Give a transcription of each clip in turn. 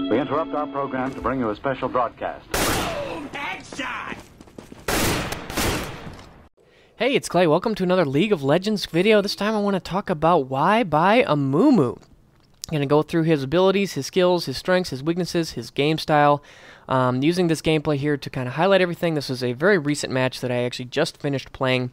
We interrupt our program to bring you a special broadcast. Boom! Headshot! Hey, it's Clay. Welcome to another League of Legends video. This time I want to talk about why buy Amumu. I'm going to go through his abilities, his skills, his strengths, his weaknesses, his game style. Using this gameplay here to kind of highlight everything. This was a very recent match that I actually just finished playing.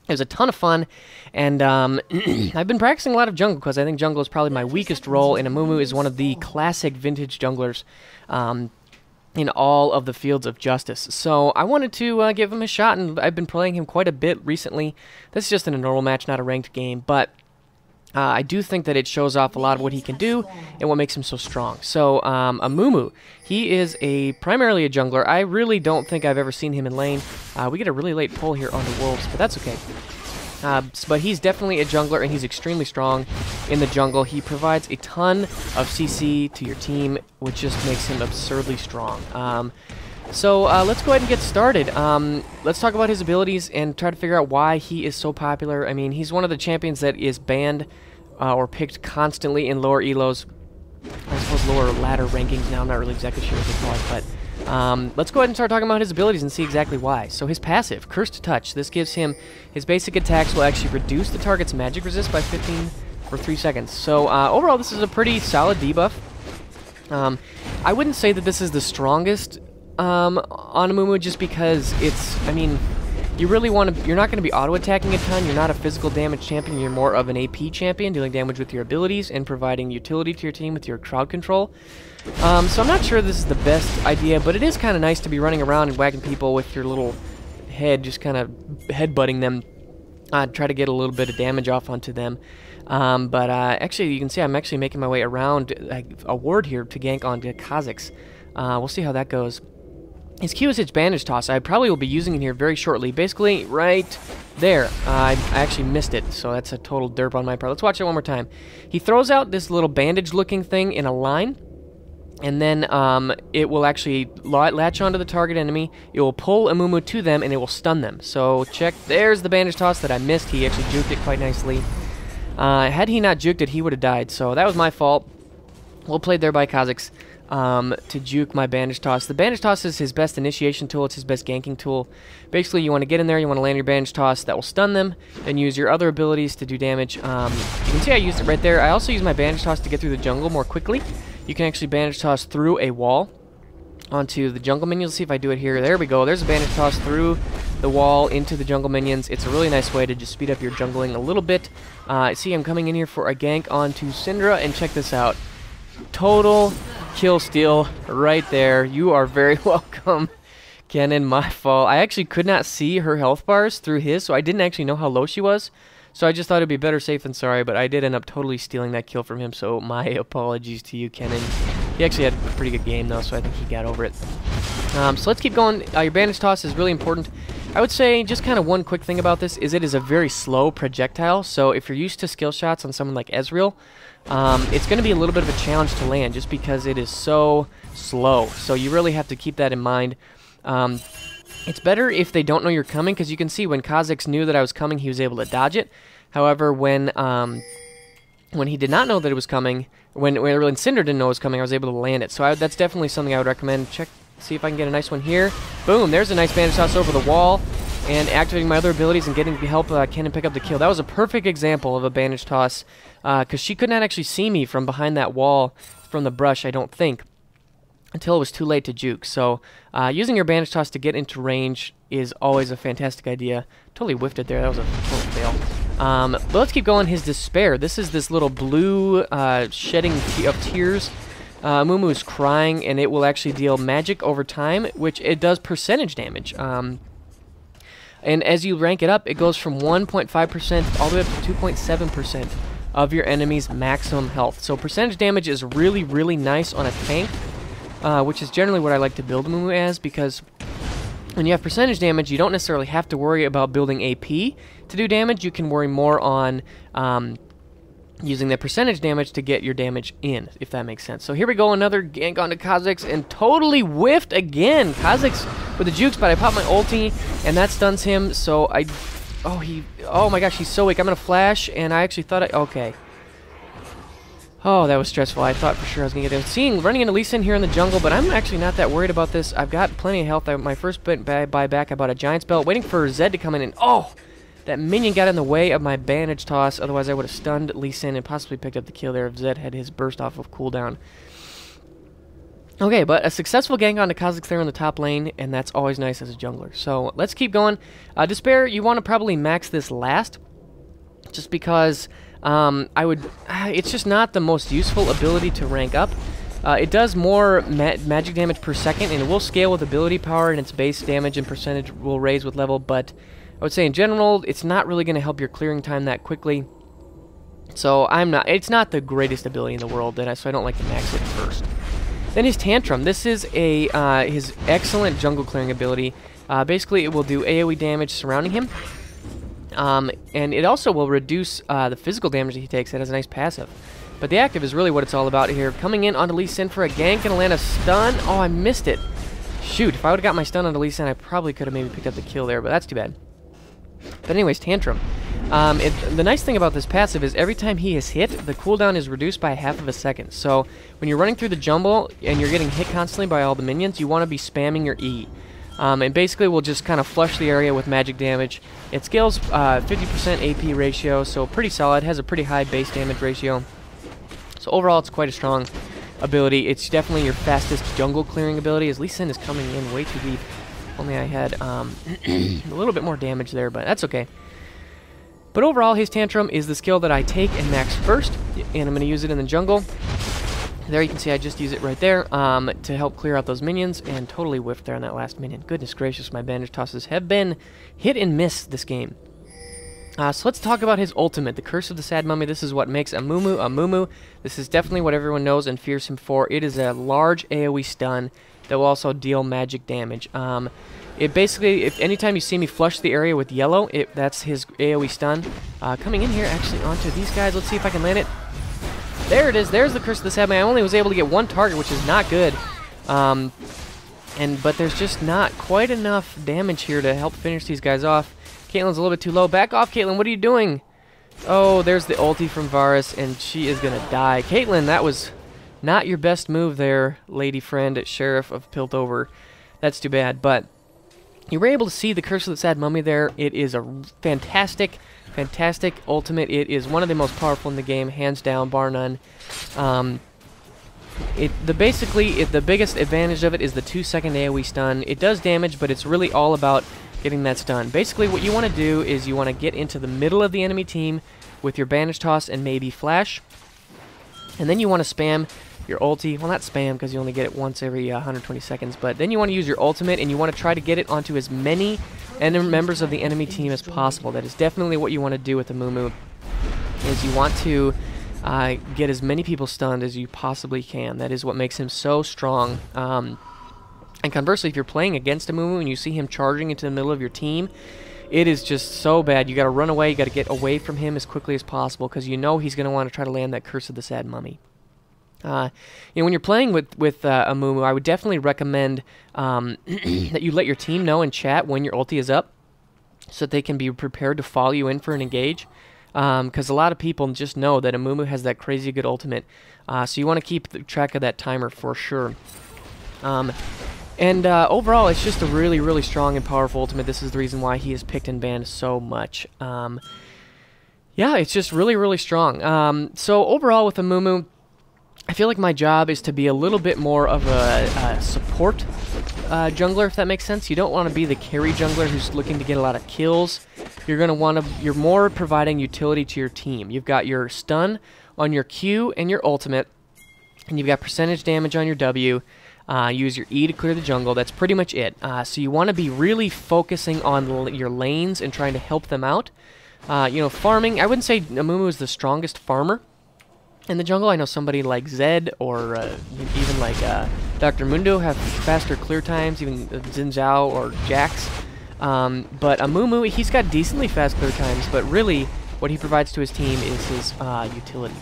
It was a ton of fun, and I've been practicing a lot of jungle because I think jungle is probably my weakest role, and Amumu is one of the classic vintage junglers in all of the fields of justice. So I wanted to give him a shot, and I've been playing him quite a bit recently. This is just in a normal match, not a ranked game, but I do think that it shows off a lot of what he can do and what makes him so strong. So Amumu, he is primarily a jungler. I really don't think I've ever seen him in lane. We get a really late pull here onto Wolves, but that's okay. But he's definitely a jungler, and he's extremely strong in the jungle. He provides a ton of CC to your team, which just makes him absurdly strong. So let's go ahead and get started. Let's talk about his abilities and try to figure out why he is so popular. I mean, he's one of the champions that is banned or picked constantly in lower elos. I suppose lower ladder rankings now. I'm not really exactly sure what they call it, but let's go ahead and start talking about his abilities and see exactly why. So his passive, Cursed Touch. This gives him his basic attacks will actually reduce the target's magic resist by 15 for 3 seconds. So overall, this is a pretty solid debuff. I wouldn't say that this is the strongest on Amumu just because it's, I mean, you really want to, you're not going to be auto-attacking a ton, you're not a physical damage champion, you're more of an AP champion, dealing damage with your abilities and providing utility to your team with your crowd control. So I'm not sure this is the best idea, but it is kind of nice to be running around and whacking people with your little head, just kind of headbutting them, try to get a little bit of damage off onto them. But actually, you can see I'm actually making my way around a ward here to gank onto Kha'Zix. We'll see how that goes. His Q is his Bandage Toss. I probably will be using it here very shortly. Basically, right there. I actually missed it, so that's a total derp on my part. Let's watch it one more time. He throws out this little bandage-looking thing in a line, and then it will actually latch onto the target enemy. It will pull Amumu to them, and it will stun them. So check. There's the Bandage Toss that I missed. He actually juked it quite nicely. Had he not juked it, he would have died. So that was my fault. Well played there by Kha'Zix. To juke my Bandage Toss. The Bandage Toss is his best initiation tool. It's his best ganking tool. Basically, you want to get in there, you want to land your Bandage Toss. That will stun them, and use your other abilities to do damage. You can see I used it right there. I also use my Bandage Toss to get through the jungle more quickly. You can actually Bandage Toss through a wall onto the jungle minions. Let's see if I do it here. There we go. There's a Bandage Toss through the wall into the jungle minions. It's a really nice way to just speed up your jungling a little bit. See, I'm coming in here for a gank onto Syndra, and check this out. Total kill steal right there. You are very welcome, Kennen. My fault. I actually could not see her health bars through his, so I didn't actually know how low she was. So I just thought it'd be better safe than sorry, but I did end up totally stealing that kill from him, so my apologies to you, Kennen. He actually had a pretty good game, though, so I think he got over it. So let's keep going. Your Bandage Toss is really important. I would say just kind of one quick thing about this is it is a very slow projectile, so if you're used to skill shots on someone like Ezreal, it's going to be a little bit of a challenge to land just because it is so slow. So you really have to keep that in mind. It's better if they don't know you're coming, because you can see when Kha'Zix knew that I was coming, he was able to dodge it. However, when he did not know that it was coming, when Syndra didn't know it was coming, I was able to land it. So that's definitely something I would recommend. See if I can get a nice one here. Boom, there's a nice Bandage Toss over the wall, and activating my other abilities and getting to help Kennen pick up the kill. That was a perfect example of a Bandage Toss, because she could not actually see me from behind that wall from the brush, I don't think, until it was too late to juke. So using your Bandage Toss to get into range is always a fantastic idea. Totally whiffed it there. That was a total fail. But let's keep going. His Despair. This is this little blue shedding of tears. Amumu is crying, and it will actually deal magic over time, which it does percentage damage. And as you rank it up, it goes from 1.5% all the way up to 2.7% of your enemy's maximum health. So percentage damage is really, really nice on a tank, which is generally what I like to build Amumu as, because when you have percentage damage, you don't necessarily have to worry about building AP to do damage. You can worry more on using the percentage damage to get your damage in, if that makes sense. So here we go, another gank onto Kha'Zix, and totally whiffed again. Kha'Zix with the jukes, but I popped my ulti, and that stuns him, so oh my gosh, he's so weak. I'm gonna flash, and I actually thought okay. Oh, that was stressful. I thought for sure I was going to get there. Running into Lee Sin here in the jungle, but I'm actually not that worried about this. I've got plenty of health. My first buyback, I bought a Giant's Belt, waiting for Zed to come in, and oh! That minion got in the way of my bandage toss, otherwise I would have stunned Lee Sin and possibly picked up the kill there if Zed had his burst off of cooldown. Okay, but a successful gank onto Cosmic Slayer in the top lane, and that's always nice as a jungler. So let's keep going. Despair, you want to probably max this last, just because it's just not the most useful ability to rank up. It does more magic damage per second, and it will scale with ability power, and its base damage and percentage will raise with level, but I would say in general, it's not really going to help your clearing time that quickly. So it's not the greatest ability in the world, so I don't like to max it first. Then his Tantrum. This is his excellent jungle clearing ability. Basically, it will do AOE damage surrounding him. And it also will reduce the physical damage that he takes. That has a nice passive. But the active is really what it's all about here. Coming in onto Lee Sin for a gank and a land a stun. Oh, I missed it. Shoot, if I would have got my stun onto Lee Sin, I probably could have maybe picked up the kill there, but that's too bad. But anyways, Tantrum. The nice thing about this passive is every time he is hit, the cooldown is reduced by half of a second. So when you're running through the jungle and you're getting hit constantly by all the minions, you want to be spamming your E. And basically we'll just kind of flush the area with magic damage. It scales 50% AP ratio, so pretty solid. Has a pretty high base damage ratio. So overall it's quite a strong ability. It's definitely your fastest jungle clearing ability, as Lee Sin is coming in way too deep. Only I had a little bit more damage there, but that's okay. But overall, his Tantrum is the skill that I take and max first, and I'm going to use it in the jungle. There you can see I just use it right there to help clear out those minions, and totally whiffed there on that last minion. Goodness gracious, my bandage tosses have been hit and miss this game. So let's talk about his ultimate, the Curse of the Sad Mummy. This is what makes Amumu Amumu. This is definitely what everyone knows and fears him for. It is a large AoE stun that will also deal magic damage. It basically, if anytime you see me flush the area with yellow, that's his AoE stun. Coming in here actually onto these guys, let's see if I can land it. There it is, there's the Curse of the Sad Mummy. I only was able to get one target, which is not good. But there's just not quite enough damage here to help finish these guys off. Caitlyn's a little bit too low. Back off, Caitlyn, what are you doing? Oh, there's the ulti from Varus, and she is gonna die. Caitlyn, that was not your best move there, lady friend at Sheriff of Piltover. That's too bad, but you were able to see the Curse of the Sad Mummy there. It is a fantastic, fantastic ultimate. It is one of the most powerful in the game, hands down, bar none. The biggest advantage of it is the 2-second AoE stun. It does damage, but it's really all about getting that stun. Basically, what you want to do is you want to get into the middle of the enemy team with your bandage toss and maybe flash, and then you want to spam your ulti. Well, not spam, because you only get it once every 120 seconds, but then you want to use your ultimate, and you want to try to get it onto as many members of the enemy team as possible. That is definitely what you want to do with the Amumu, is you want to get as many people stunned as you possibly can. That is what makes him so strong. And conversely, if you're playing against Amumu and you see him charging into the middle of your team, it is just so bad. You got to run away, you got to get away from him as quickly as possible, because you know he's going to want to try to land that Curse of the Sad Mummy. When you're playing with Amumu, I would definitely recommend that you let your team know in chat when your ulti is up, so that they can be prepared to follow you in for an engage. Because a lot of people just know that Amumu has that crazy good ultimate, so you want to keep track of that timer for sure. Overall, it's just a really, really strong and powerful ultimate. This is the reason why he is picked and banned so much. Yeah, it's just really, really strong. So overall with Amumu, I feel like my job is to be a little bit more of a support jungler, if that makes sense. You don't want to be the carry jungler who's looking to get a lot of kills. You're more providing utility to your team. You've got your stun on your Q and your ultimate, and you've got percentage damage on your W. Use your E to clear the jungle. That's pretty much it. So you want to be really focusing on your lanes and trying to help them out. Farming, I wouldn't say Amumu is the strongest farmer in the jungle. I know somebody like Zed or even like Dr. Mundo have faster clear times, even Xin Zhao or Jax. But Amumu, he's got decently fast clear times, but really what he provides to his team is his utility.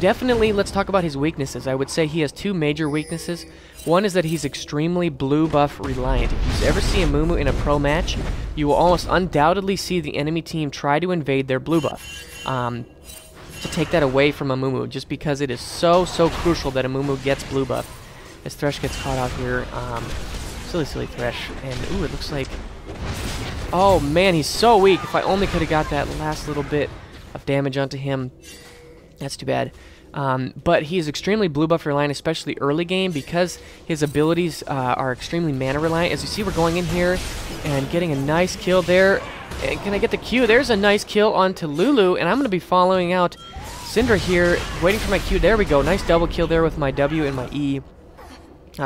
Definitely let's talk about his weaknesses. I would say he has two major weaknesses. One is that he's extremely blue buff reliant. If you ever see Amumu in a pro match, you will almost undoubtedly see the enemy team try to invade their blue buff. to take that away from Amumu, just because it is so crucial that Amumu gets blue buff. As Thresh gets caught out here, silly Thresh, and ooh, it looks like, oh man, he's so weak. If I only could have got that last little bit of damage onto him. That's too bad. But he is extremely blue buff reliant, especially early game, because his abilities are extremely mana reliant. As you see, we're going in here and getting a nice kill there. And can I get the Q? There's a nice kill onto Lulu, and I'm going to be following out Syndra here, waiting for my Q. There we go. Nice double kill there with my W and my E.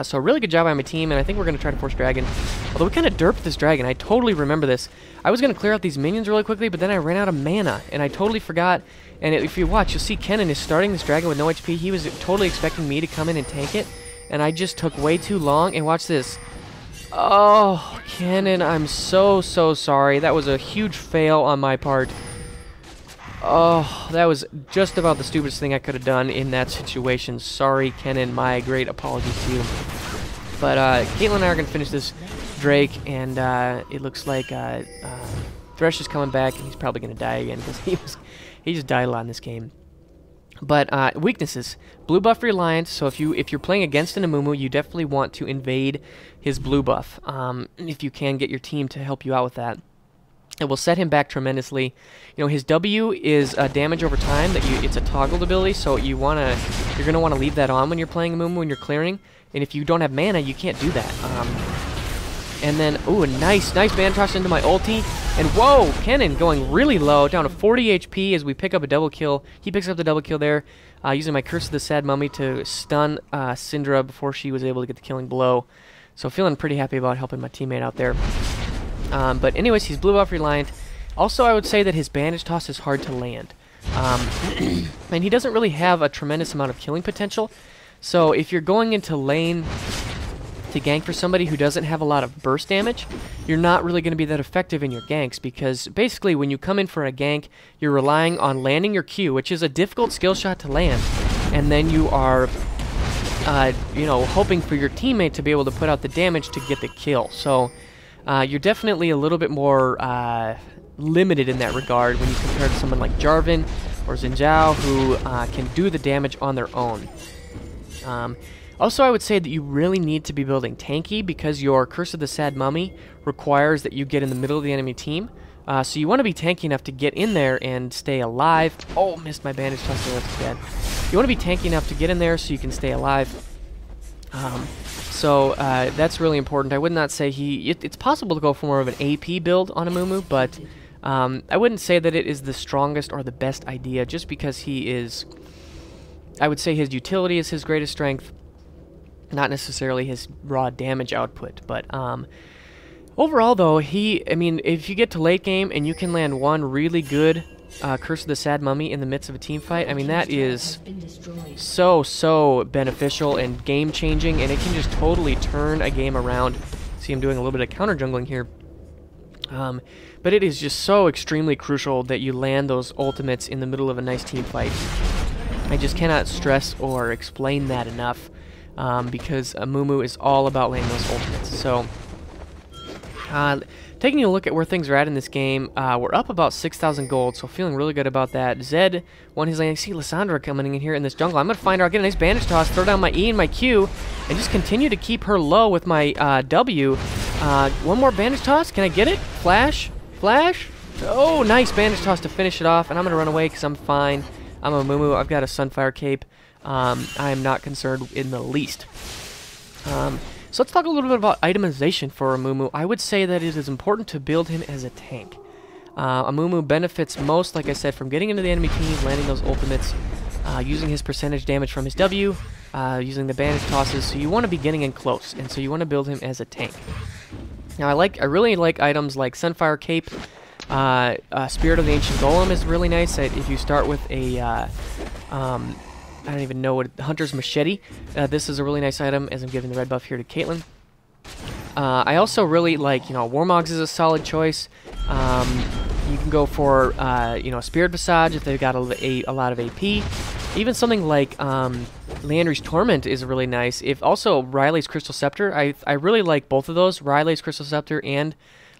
So really good job by my team, and I think we're going to try to force dragon. Although we kind of derped this dragon. I totally remember this. I was going to clear out these minions really quickly, but then I ran out of mana, and I totally forgot. And if you watch, you'll see Kennen is starting this dragon with no HP. He was totally expecting me to come in and tank it, and I just took way too long. And watch this. Oh, Kennen, I'm so sorry. That was a huge fail on my part. Oh, that was just about the stupidest thing I could have done in that situation. Sorry, Kennen. My great apologies to you. But Caitlyn and I are going to finish this Drake, and it looks like Thresh is coming back, and he's probably going to die again because he just died a lot in this game. But weaknesses: blue buff reliant. So if you're playing against an Amumu, you definitely want to invade his blue buff. If you can get your team to help you out with that. It will set him back tremendously. You know, his W is damage over time. It's a toggled ability, so you're gonna want to leave that on when you're playing Amumu, when you're clearing. And if you don't have mana, you can't do that. And then, ooh, a nice Bandage toss into my ulti. And whoa, Kennen going really low, down to 40 HP as we pick up a double kill. He picks up the double kill there, using my Curse of the Sad Mummy to stun Syndra before she was able to get the killing blow. So feeling pretty happy about helping my teammate out there. But anyways, he's blue buff reliant. Also, I would say that his Bandage toss is hard to land. And he doesn't really have a tremendous amount of killing potential. So if you're going into lane to gank for somebody who doesn't have a lot of burst damage, you're not really going to be that effective in your ganks, because basically when you come in for a gank, you're relying on landing your Q, which is a difficult skill shot to land. And then you are hoping for your teammate to be able to put out the damage to get the kill. So you're definitely a little bit more limited in that regard when you compare to someone like Jarvan or Xin Zhao, who can do the damage on their own. Also, I would say that you really need to be building tanky, because your Curse of the Sad Mummy requires that you get in the middle of the enemy team. So you want to be tanky enough to get in there and stay alive. Oh, missed my Bandage toss there, that's bad. You want to be tanky enough to get in there so you can stay alive. So that's really important. I would not say it's possible to go for more of an AP build on Amumu, but I wouldn't say that it is the strongest or the best idea, just because he is, I would say his utility is his greatest strength, not necessarily his raw damage output. But overall though, if you get to late game and you can land one really good Curse of the Sad Mummy in the midst of a team fight, I mean, that is so beneficial and game changing, and it can just totally turn a game around. See, I'm doing a little bit of counter jungling here. But it is just so extremely crucial that you land those ultimates in the middle of a nice team fight. I just cannot stress or explain that enough, because Amumu is all about landing those ultimates. So taking a look at where things are at in this game, we're up about 6,000 gold, so feeling really good about that. Zed won his lane. I see Lissandra coming in here in this jungle. I'm going to find her. I'll get a nice Bandage toss, throw down my E and my Q, and just continue to keep her low with my W. One more Bandage toss. Can I get it? Flash? Flash? Oh, nice Bandage toss to finish it off, and I'm going to run away because I'm fine. I'm a Amumu. I've got a Sunfire Cape. I am not concerned in the least. So let's talk a little bit about itemization for Amumu. I would say that it is important to build him as a tank. Amumu benefits most, like I said, from getting into the enemy team, landing those ultimates, using his percentage damage from his W, using the Bandage tosses. So you want to be getting in close, and so you want to build him as a tank. Now I really like items like Sunfire Cape. Spirit of the Ancient Golem is really nice. If you start with a I don't even know what, Hunter's Machete. This is a really nice item, as I'm giving the red buff here to Caitlyn. I also really like, Warmogs is a solid choice. You can go for, Spirit Visage if they've got a lot of AP. Even something like Leandry's Torment is really nice. Also Riley's Crystal Scepter. I really like both of those, Riley's Crystal Scepter and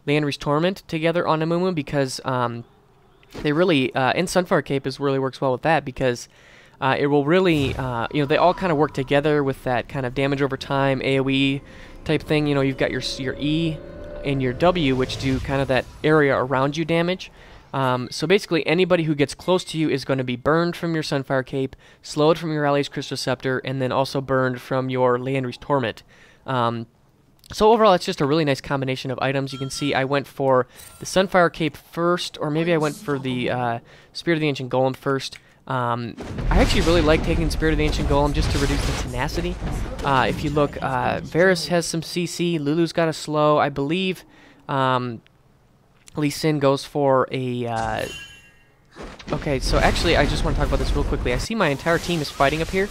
Leandry's Torment together on Amumu, because they really, and Sunfire Cape really works well with that because it will really, you know, they all kind of work together with that kind of damage over time, AOE type thing. You know, you've got your E and your W, which do kind of that area around you damage. So basically, anybody who gets close to you is going to be burned from your Sunfire Cape, slowed from your Ally's Crystal Scepter, and then also burned from your Leandry's Torment. So overall, it's just a really nice combination of items. You can see I went for the Sunfire Cape first, or maybe I went for the Spirit of the Ancient Golem first. I actually really like taking Spirit of the Ancient Golem just to reduce the tenacity. If you look, Varus has some CC, Lulu's got a slow. I believe Lee Sin goes for a... Okay, so actually I just want to talk about this real quickly. I see my entire team is fighting up here,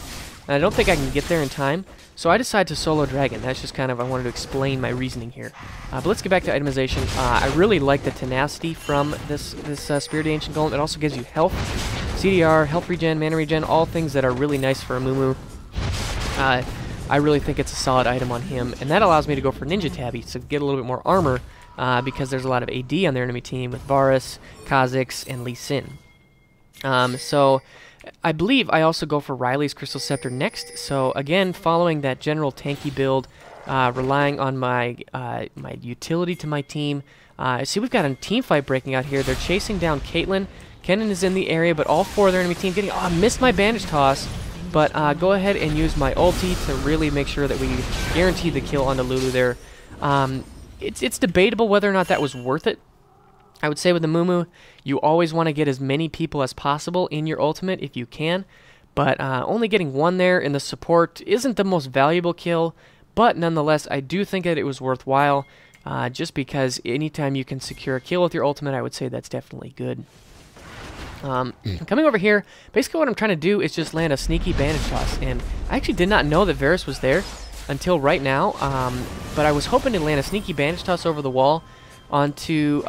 and I don't think I can get there in time. So I decided to solo Dragon. That's just kind of, I wanted to explain my reasoning here. But let's get back to itemization. I really like the tenacity from this Spirit of the Ancient Golem. It also gives you health, CDR, health regen, mana regen, all things that are really nice for Amumu. I really think it's a solid item on him, and that allows me to go for Ninja Tabby to get a little bit more armor because there's a lot of AD on their enemy team with Varus, Kha'Zix, and Lee Sin. So I believe I also go for Riley's Crystal Scepter next. So again, following that general tanky build, relying on my my utility to my team. See, we've got a team fight breaking out here. They're chasing down Caitlyn. Kennen is in the area, but all four of their enemy team getting... Oh, I missed my bandage toss. But go ahead and use my ulti to really make sure that we guarantee the kill onto Lulu there. It's debatable whether or not that was worth it. I would say with the Amumu, you always want to get as many people as possible in your ultimate if you can, but only getting one there in the support isn't the most valuable kill, but nonetheless, I do think that it was worthwhile, just because anytime you can secure a kill with your ultimate, I would say that's definitely good. Coming over here, basically what I'm trying to do is just land a sneaky bandage toss, and I actually did not know that Varus was there until right now, but I was hoping to land a sneaky bandage toss over the wall onto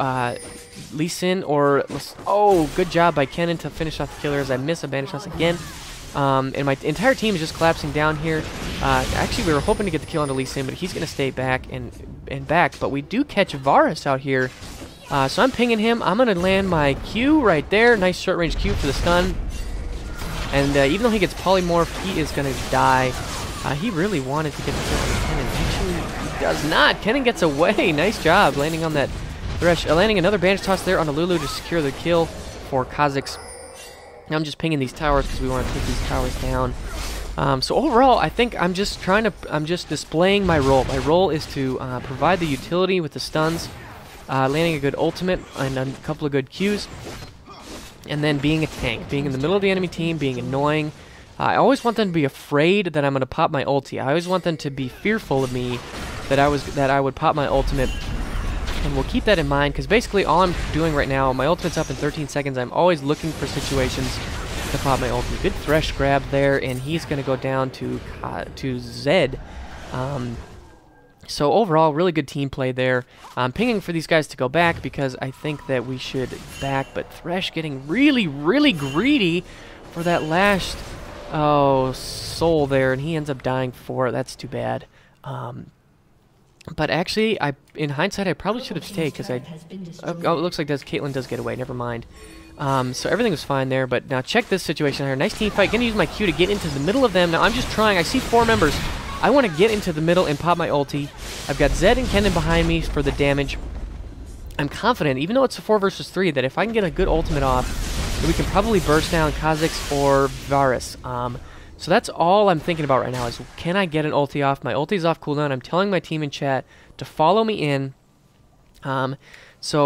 Lee Sin or... Oh, good job by Kennen to finish off the killer as I miss a bandage toss again. And my entire team is just collapsing down here. Actually, we were hoping to get the kill onto Lee Sin, but he's going to stay back and back. But we do catch Varus out here. So I'm pinging him. I'm going to land my Q right there. Nice short-range Q for the stun. And even though he gets polymorphed, he is going to die. He really wanted to get the kill on Kennen. Actually, he does not. Kennen gets away. Nice job landing on that Thresh. Landing another bandage toss there on Lulu to secure the kill for Kha'Zix. Now I'm just pinging these towers because we want to take these towers down. So overall, I think I'm just displaying my role. My role is to provide the utility with the stuns, landing a good ultimate and a couple of good Qs, and then being a tank, being in the middle of the enemy team, being annoying. I always want them to be afraid that I'm going to pop my ulti. I always want them to be fearful of me that I would pop my ultimate. And we'll keep that in mind, because basically all I'm doing right now, my ultimate's up in 13 seconds. I'm always looking for situations to pop my ultimate. Good Thresh grab there, and he's going to go down to Zed. So overall, really good team play there. I'm pinging for these guys to go back because I think that we should back, but Thresh getting really, really greedy for that last soul there, and he ends up dying for it. That's too bad. But actually, in hindsight, I probably should have stayed because oh, it looks like Caitlyn does get away. Never mind. So everything was fine there. But now check this situation here. Nice team fight. Gonna use my Q to get into the middle of them. Now I'm just trying. I see 4 members. I want to get into the middle and pop my ulti. I've got Zed and Kennen behind me for the damage. I'm confident, even though it's a 4 versus 3, that if I can get a good ultimate off, that we can probably burst down Kha'Zix or Varus. So that's all I'm thinking about right now is, can I get an ulti off? My ulti's off cooldown. I'm telling my team in chat to follow me in. Actually,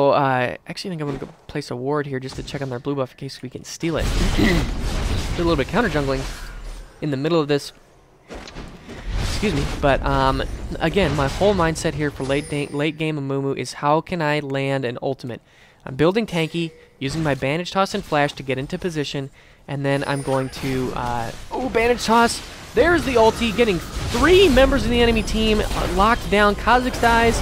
I think I'm going to go place a ward here just to check on their blue buff in case we can steal it. Do a little bit of counter jungling in the middle of this. Excuse me. But, again, my whole mindset here for late game Amumu is how can I land an ultimate? I'm building tanky, using my bandage toss and flash to get into position, and then I'm going to, oh, bandage toss. There's the ulti, getting 3 members of the enemy team locked down. Kha'Zix dies,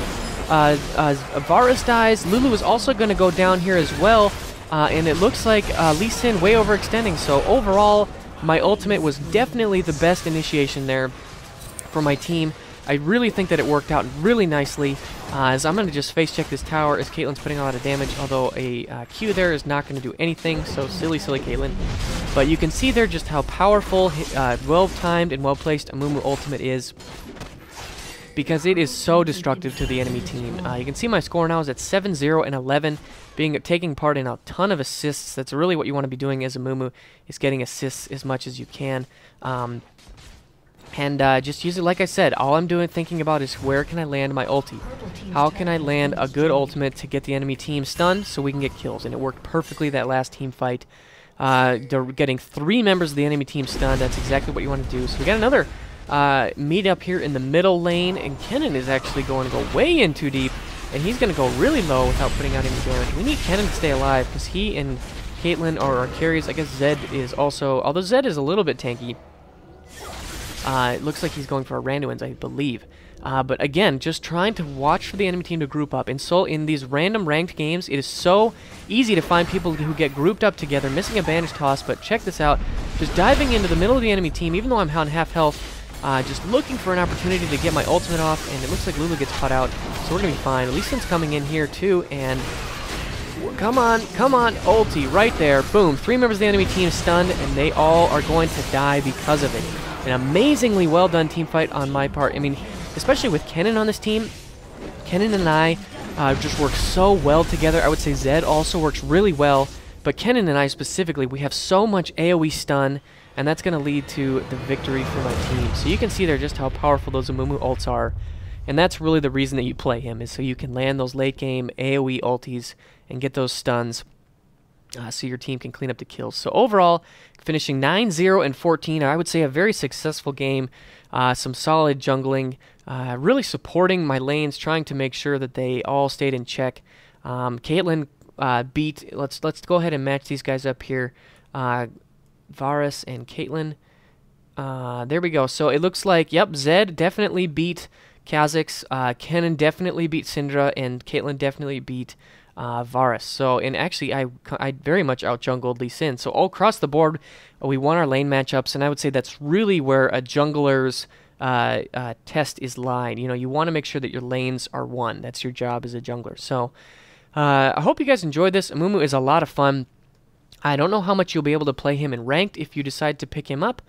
Varus dies. Lulu is also going to go down here as well, and it looks like Lee Sin way overextending. So overall, my ultimate was definitely the best initiation there for my team. I really think that it worked out really nicely, as I'm going to just face check this tower as Caitlyn's putting a lot of damage, although a Q there is not going to do anything, so silly Caitlyn. But you can see there just how powerful, well-timed, and well-placed Amumu ultimate is, because it is so destructive to the enemy team. You can see my score now is at 7-0 and 11, taking part in a ton of assists. That's really what you want to be doing as Amumu, is getting assists as much as you can. Just use it, like I said, all I'm thinking about is where can I land my ulti? How can I land a good ultimate to get the enemy team stunned so we can get kills? And it worked perfectly that last team fight. They're getting 3 members of the enemy team stunned. That's exactly what you want to do. So we got another meet up here in the middle lane, and Kennen is actually going to go way in too deep, and he's going to go really low without putting out any damage. We need Kennen to stay alive because he and Caitlyn are our carries. I guess Zed is also, although Zed is a little bit tanky. It looks like he's going for a Randuin's, I believe. But again, just trying to watch for the enemy team to group up. In these random ranked games, it is so easy to find people who get grouped up together, missing a bandage toss, but check this out. Just diving into the middle of the enemy team, even though I'm on half health, just looking for an opportunity to get my ultimate off, and it looks like Lulu gets caught out, so we're going to be fine. Lee Sin's coming in here too, and come on, ulti, right there, boom. 3 members of the enemy team stunned, and they all are going to die because of it. An amazingly well done team fight on my part. I mean, especially with Kennen on this team, Kennen and I just work so well together. I would say Zed also works really well, but Kennen and I specifically, we have so much AOE stun, and that's going to lead to the victory for my team. So you can see there just how powerful those Amumu ults are, and that's really the reason that you play him, is so you can land those late game AOE ultis and get those stuns. So your team can clean up the kills. So overall, finishing 9-0 and 14, I would say a very successful game. Some solid jungling, really supporting my lanes, trying to make sure that they all stayed in check. Caitlyn beat. Let's go ahead and match these guys up here. Varus and Caitlyn. There we go. So it looks like, yep, Zed definitely beat Kha'Zix. Kennen definitely beat Syndra, and Caitlyn definitely beat Varus. So, and actually, I very much outjungled Lee Sin. So all across the board, we won our lane matchups, and I would say that's really where a jungler's test is lying. You know, you want to make sure that your lanes are won. That's your job as a jungler. So, I hope you guys enjoyed this. Amumu is a lot of fun. I don't know how much you'll be able to play him in ranked if you decide to pick him up,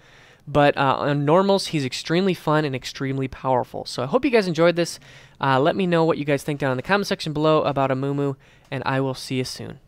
but on normals, he's extremely fun and extremely powerful. So I hope you guys enjoyed this. Let me know what you guys think down in the comment section below about Amumu, and I will see you soon.